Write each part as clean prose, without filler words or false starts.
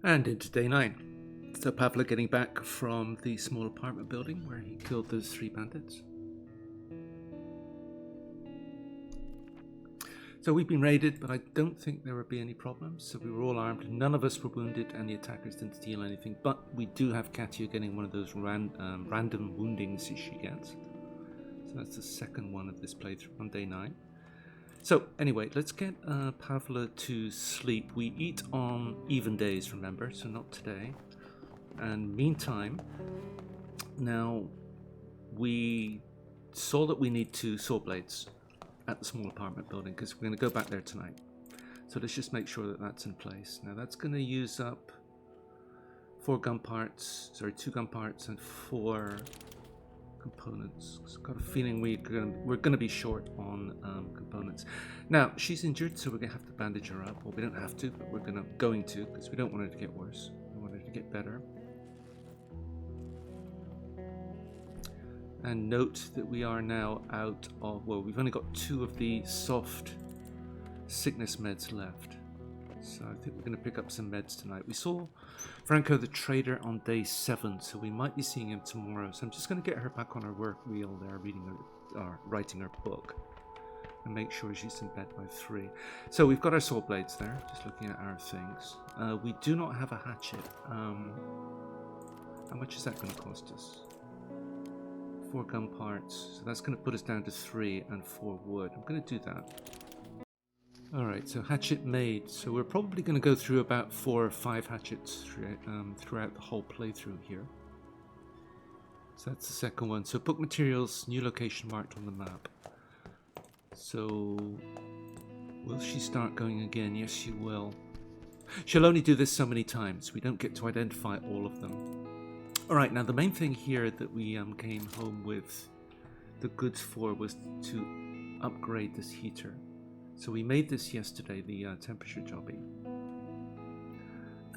And into day 9. So Pavla getting back from the small apartment building where he killed those 3 bandits. So we've been raided, but I don't think there would be any problems. So we were all armed. None of us were wounded, and the attackers didn't steal anything. But we do have Katya getting one of those random woundings she gets. So that's the second one of this playthrough on day 9. So anyway, let's get Pavla to sleep. We eat on even days, remember, so not today. And meantime, now we saw that we need 2 saw blades at the small apartment building because we're going to go back there tonight. So let's just make sure that that's in place. Now that's going to use up 2 gun parts and 4 components. I've got a feeling we're going to be short on components. Now she's injured, so we're going to have to bandage her up. Well, we don't have to, but we're going to because we don't want her to get worse. We want her to get better. And note that we are now out of, well, we've only got 2 of the soft sickness meds left. So I think we're going to pick up some meds tonight. We saw Franco the trader on day 7, so we might be seeing him tomorrow. So I'm just going to get her back on her work wheel there, writing her book, and make sure she's in bed by 3. So we've got our saw blades there, just looking at our things. We do not have a hatchet. How much is that going to cost us? 4 gun parts, so that's going to put us down to 3 and 4 wood. I'm going to do that. Alright, so hatchet made. So we're probably going to go through about 4 or 5 hatchets throughout the whole playthrough here. So that's the second one. So book materials, new location marked on the map. So will she start going again? Yes, she will. She'll only do this so many times. We don't get to identify all of them. Alright, now the main thing here that we came home with the goods for was to upgrade this heater. So we made this yesterday, the temperature jobby.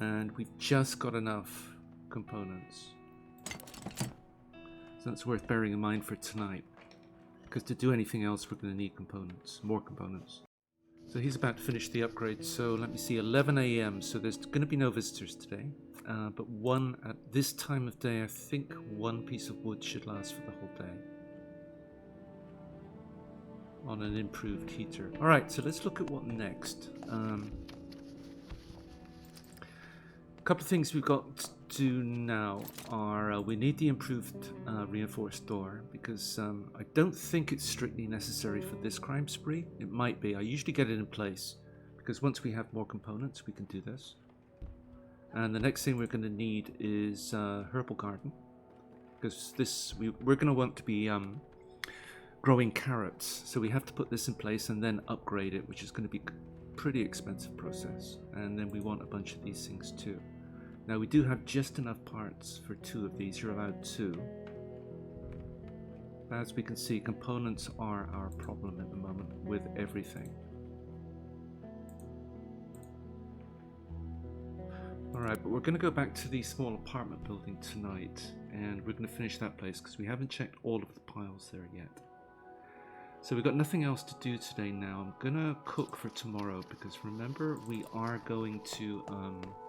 And we've just got enough components. So that's worth bearing in mind for tonight. Because to do anything else, we're going to need components, more components. So he's about to finish the upgrade. So let me see, 11 AM. So there's going to be no visitors today. But one at this time of day, I think 1 piece of wood should last for the whole day. On an improved heater. Alright, so let's look at what next. A couple of things we've got to do now are we need the improved reinforced door because I don't think it's strictly necessary for this crime spree. It might be. I usually get it in place because once we have more components we can do this. And the next thing we're going to need is herbal garden because we're going to want to be growing carrots, so we have to put this in place and then upgrade it, which is going to be a pretty expensive process. And then we want a bunch of these things too. Now we do have just enough parts for 2 of these. You're allowed 2. As we can see, components are our problem at the moment with everything. Alright, but we're going to go back to the small apartment building tonight and we're going to finish that place because we haven't checked all of the piles there yet. So we've got nothing else to do today now. I'm gonna cook for tomorrow because remember we are going to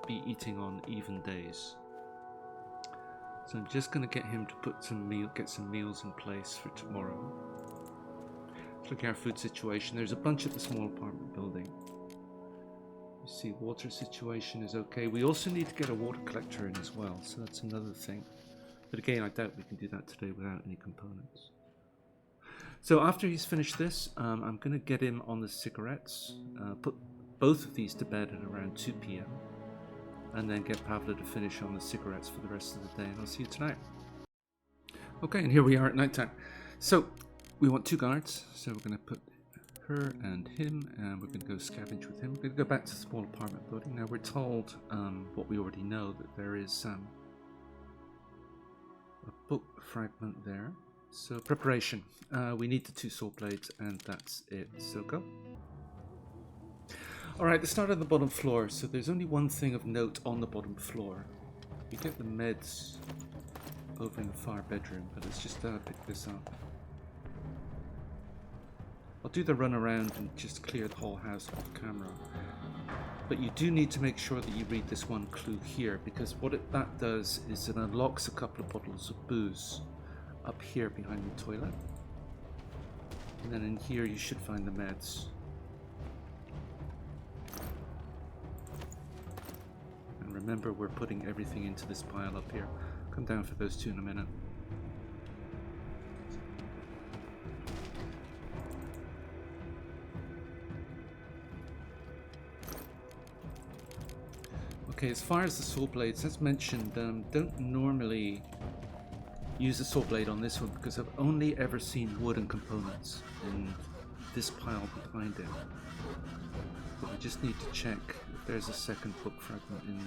be eating on even days. So I'm just gonna get him to get some meals in place for tomorrow. Let's look at our food situation. There's a bunch at the small apartment building. You see, water situation is okay. We also need to get a water collector in as well, so that's another thing. But again, I doubt we can do that today without any components. So after he's finished this, I'm going to get him on the cigarettes, put both of these to bed at around 2 PM, and then get Pavla to finish on the cigarettes for the rest of the day, and I'll see you tonight. Okay, and here we are at night time. So we want 2 guards, so we're going to put her and him, and we're going to go scavenge with him. We're going to go back to the small apartment building. Now we're told what we already know, that there is a book fragment there. So preparation, we need the 2 saw blades and that's it, so go. Alright, let's start on the bottom floor. So there's only one thing of note on the bottom floor. You get the meds over in the far bedroom, but let's just pick this up. I'll do the run around and just clear the whole house off camera. But you do need to make sure that you read this one clue here, because that does is it unlocks a couple of bottles of booze up here behind the toilet. And then in here you should find the meds. And remember, we're putting everything into this pile up here. Come down for those two in a minute. Okay, as far as the saw blades, as mentioned, don't normally use a saw blade on this one because I've only ever seen wooden components in this pile behind it. But we just need to check if there's a second book fragment in there.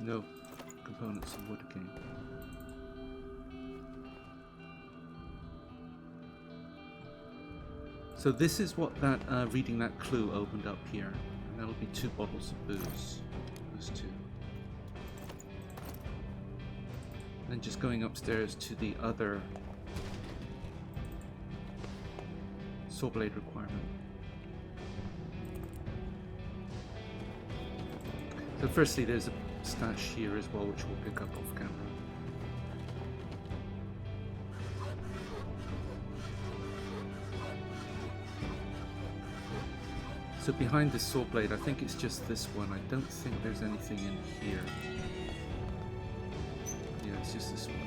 No components of wood again. So this is what that reading that clue opened up here, and that'll be 2 bottles of booze. Those 2. And then just going upstairs to the other saw blade requirement. So firstly, there's a stash here as well, which we'll pick up off camera. So behind this saw blade, I think it's just this one. I don't think there's anything in here. Yeah, it's just this one.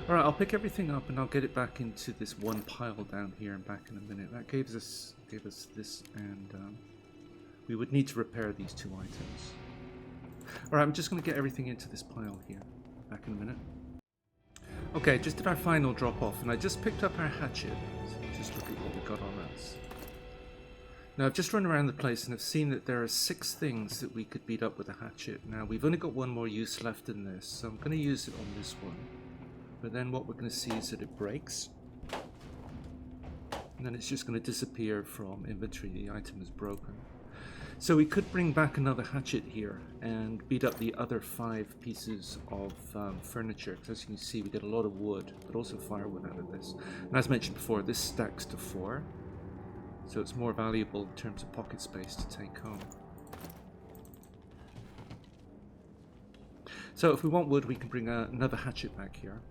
Alright, I'll pick everything up and I'll get it back into this one pile down here and back in a minute. That gave us this, and we would need to repair these 2 items. Alright, I'm just going to get everything into this pile here. Back in a minute. Okay, just did our final drop off, and I just picked up our hatchet. So just look at what we got on us. Now, I've just run around the place and I've seen that there are 6 things that we could beat up with a hatchet. Now, we've only got 1 more use left in this, so I'm going to use it on this one. But then what we're going to see is that it breaks. And then it's just going to disappear from inventory. The item is broken. So we could bring back another hatchet here and beat up the other 5 pieces of furniture. Because as you can see, we get a lot of wood, but also firewood out of this. And as mentioned before, this stacks to 4. So it's more valuable in terms of pocket space to take home. So if we want wood, we can bring another hatchet back here.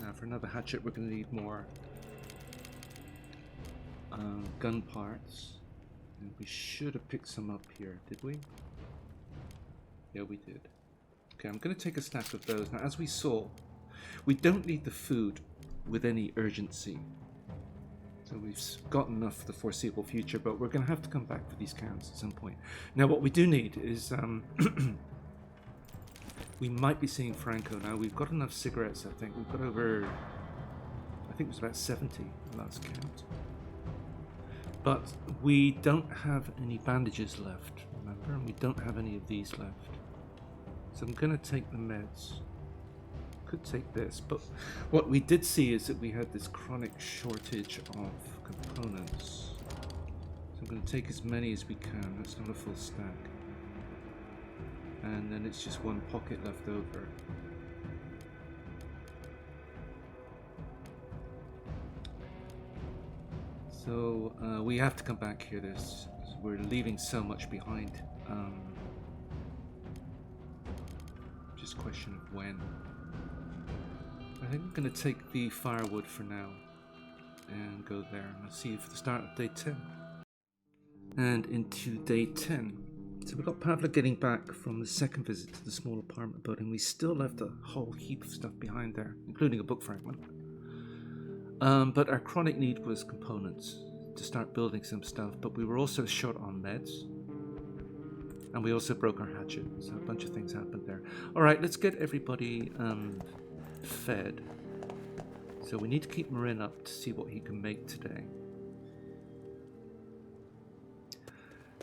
Now for another hatchet, we're going to need more gun parts. And we should have picked some up here, did we? Yeah, we did. Okay, I'm going to take a stack of those. Now, as we saw, we don't need the food with any urgency. So we've got enough for the foreseeable future, but we're going to have to come back for these cans at some point. Now, what we do need is... we might be seeing Franco now. We've got enough cigarettes, I think. We've got over... I think it was about 70 last count. But we don't have any bandages left, remember? And we don't have any of these left. So I'm going to take the meds. Could take this, but what we did see is that we had this chronic shortage of components. So I'm going to take as many as we can. That's not a full stack. And then it's just 1 pocket left over. So we have to come back here. We're leaving so much behind. Just a question of when. I think I'm going to take the firewood for now and go there. And I'll see you for the start of day 10. And into day 10. So we've got Pavla getting back from the second visit to the small apartment building. We still left a whole heap of stuff behind there, including a book fragment. But our chronic need was components to start building some stuff. But we were also short on meds. And we also broke our hatchet. So a bunch of things happened there. Alright, let's get everybody... fed. So we need to keep Marin up to see what he can make today.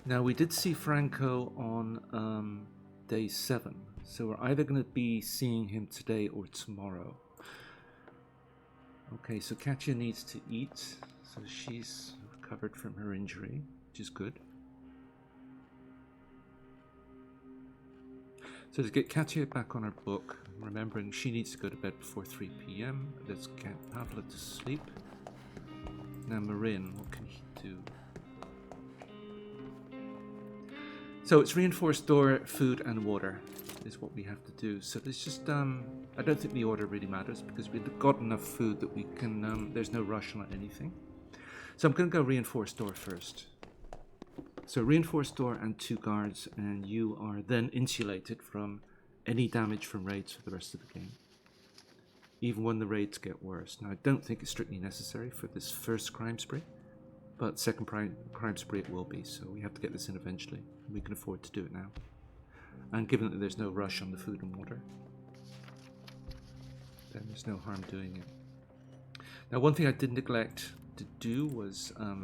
Now we did see Franco on day 7, so we're either going to be seeing him today or tomorrow. Okay, so Katya needs to eat, so she's recovered from her injury, which is good. So to get Katya back on her book, remembering she needs to go to bed before 3 p.m. Let's get Pavla to sleep. Now Marin, what can he do? So it's reinforced door, food and water is what we have to do. So there's just, I don't think the order really matters because we've got enough food that we can, there's no rush on anything. So I'm going to go reinforced door first. So reinforced door and 2 guards, and you are then insulated from any damage from raids for the rest of the game. Even when the raids get worse. Now I don't think it's strictly necessary for this first crime spree, but second crime spree it will be, so we have to get this in eventually. We can afford to do it now. And given that there's no rush on the food and water, then there's no harm doing it. Now one thing I did neglect to do was, I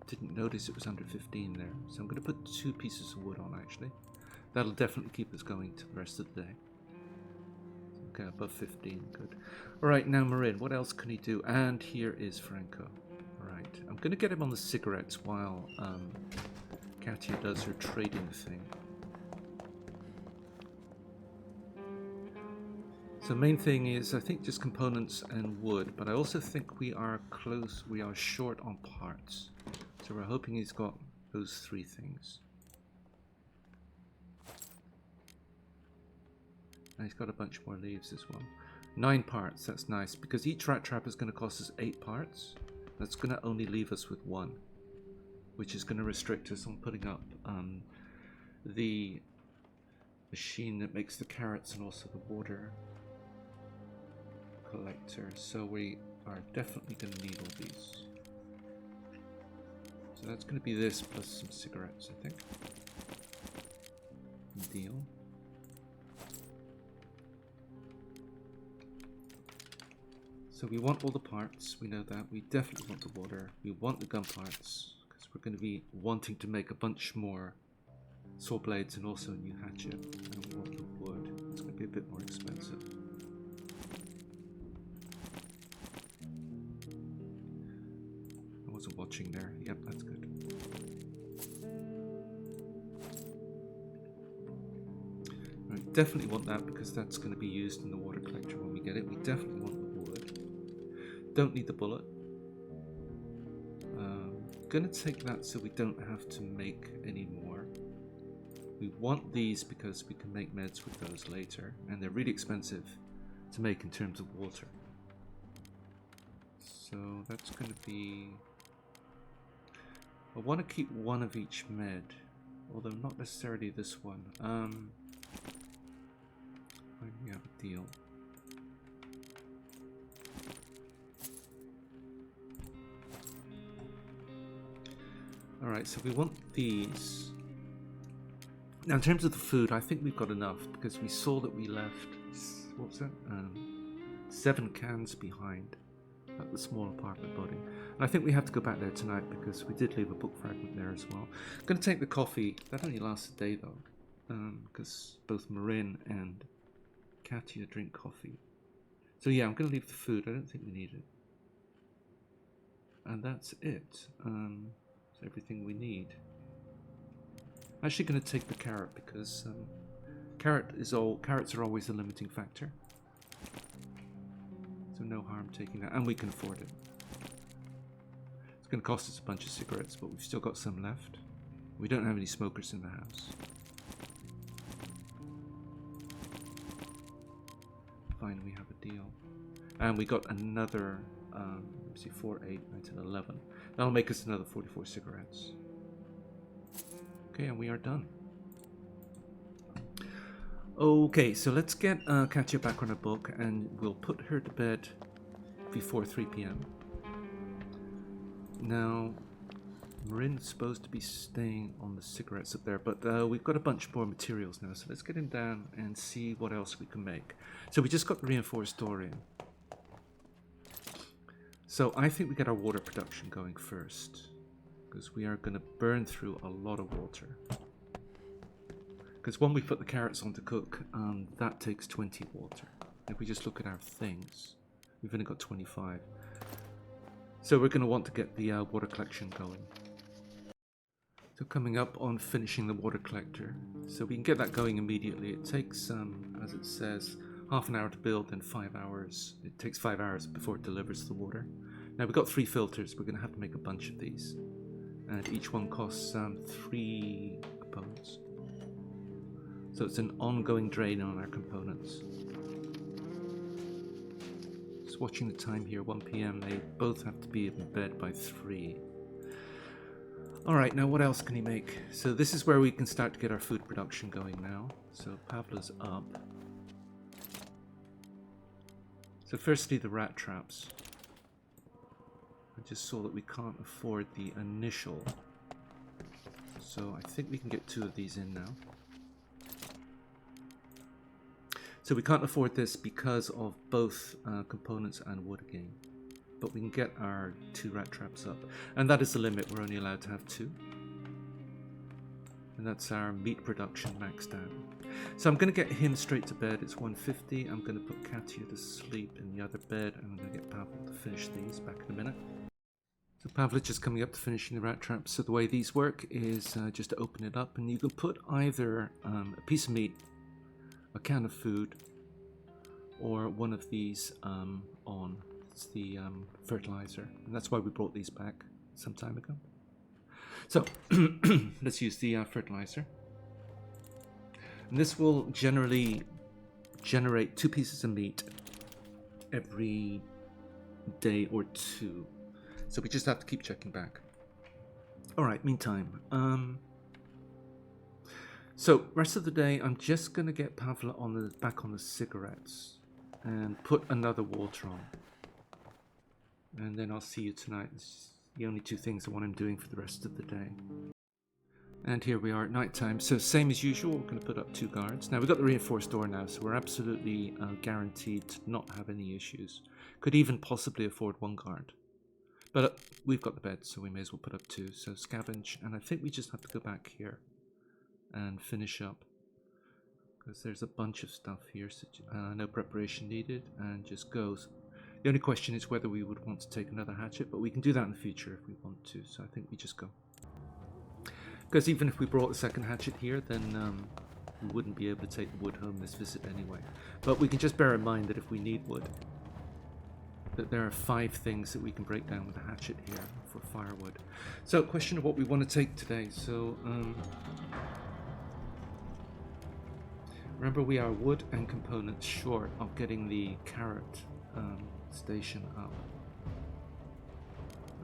didn't notice it was under 15 there, so I'm going to put 2 pieces of wood on actually. That'll definitely keep us going to the rest of the day. Okay, above 15, good. Alright, now Marin, what else can he do? And here is Franco. Alright, I'm going to get him on the cigarettes while Katya does her trading thing. So main thing is, I think just components and wood, but I also think we are short on parts. So we're hoping he's got those 3 things. And he's got a bunch more leaves as well. 9 parts, that's nice, because each rat trap is going to cost us 8 parts. That's going to only leave us with 1, which is going to restrict us on putting up the machine that makes the carrots and also the water collector. So we are definitely going to need all these. So that's going to be this plus some cigarettes, I think. Deal. So we want all the parts, we know that. We definitely want the water. We want the gun parts, because we're going to be wanting to make a bunch more saw blades and also a new hatchet. And we want the wood. It's going to be a bit more expensive. I wasn't watching there. Yep, that's good. Right, definitely want that because that's going to be used in the water collector when we get it. We definitely want the wood. Don't need the bullet. Gonna take that so we don't have to make any more. We want these because we can make meds with those later, and they're really expensive to make in terms of water. So that's gonna be... I want to keep 1 of each med, although not necessarily this one. We have a deal. Alright, so we want these. Now in terms of the food, I think we've got enough because we saw that we left, what was that? 7 cans behind at the small apartment building. And I think we have to go back there tonight because we did leave a book fragment there as well. I'm going to take the coffee. That only lasts a day though, because both Marin and Katya drink coffee. So yeah, I'm going to leave the food. I don't think we need it. And that's it. It's everything we need. I'm actually going to take the carrot because carrots are always a limiting factor. So no harm taking that, and we can afford it. It's going to cost us a bunch of cigarettes, but we've still got some left. We don't have any smokers in the house. Fine, we have a deal. And we got another, let's see, 4, 8, 9, 10, 11. That'll make us another 44 cigarettes. Okay, and we are done. Okay, so let's get Katya back on her book, and we'll put her to bed before 3 p.m. Now, Marin's supposed to be staying on the cigarettes up there, but we've got a bunch more materials now, so let's get him down and see what else we can make. So we just got the reinforced door in. So I think we get our water production going first, because we are going to burn through a lot of water. Because when we put the carrots on to cook, that takes 20 water. If we just look at our things, we've only got 25. So we're going to want to get the water collection going. So coming up on finishing the water collector. So we can get that going immediately. It takes, as it says, half an hour to build and 5 hours. It takes 5 hours before it delivers the water. Now we've got 3 filters. We're going to have to make a bunch of these. And each one costs 3 components. So it's an ongoing drain on our components. Just watching the time here, 1 PM. They both have to be in bed by 3. Alright, now what else can he make? So this is where we can start to get our food production going now. So Pavla's up. So firstly, the rat traps. I just saw that we can't afford the initial. So I think we can get 2 of these in now. So we can't afford this because of both components and wood again. But we can get our 2 rat traps up. And that is the limit, we're only allowed to have 2. And that's our meat production maxed out. So I'm going to get him straight to bed, it's 1:50. I'm going to put Katya to sleep in the other bed, and I'm going to get Pavla to finish these back in a minute. So Pavla's just coming up to finishing the rat traps. So the way these work is just to open it up, and you can put either a piece of meat, a can of food, or one of these on. It's the fertilizer, and that's why we brought these back some time ago. So let's use the fertilizer, and this will generally generate 2 pieces of meat every day or 2. So we just have to keep checking back. All right. Meantime, so rest of the day, I'm just gonna get Pavla back on the cigarettes and put another water on. And then I'll see you tonight. It's the only 2 things I want him doing for the rest of the day. And here we are at night time. So same as usual, we're going to put up 2 guards. Now we've got the reinforced door now, so we're absolutely guaranteed to not have any issues. Could even possibly afford 1 guard. But we've got the bed, so we may as well put up 2. So scavenge, and I think we just have to go back here and finish up. Because there's a bunch of stuff here, so no preparation needed, and just goes. The only question is whether we would want to take another hatchet, but we can do that in the future if we want to, so I think we just go. Because even if we brought a second hatchet here, then we wouldn't be able to take the wood home this visit anyway. But we can just bear in mind that if we need wood, that there are 5 things that we can break down with a hatchet here for firewood. So, question of what we want to take today. So, remember we are wood and components short of getting the carrot station up.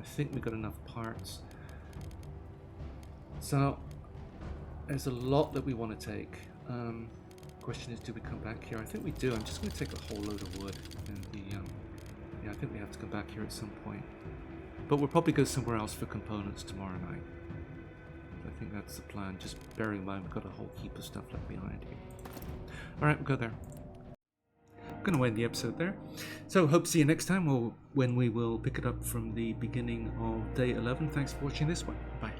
I think we got enough parts. So there's a lot that we want to take. Question is, do we come back here? I think we do. I'm just going to take a whole load of wood, and yeah, I think we have to come back here at some point. But we'll probably go somewhere else for components tomorrow night. I think that's the plan. Just bearing in mind we've got a whole heap of stuff left behind here. All right, we'll go there. Going to end the episode there. So hope to see you next time, or when we will pick it up from the beginning of day 11. Thanks for watching this one. Bye.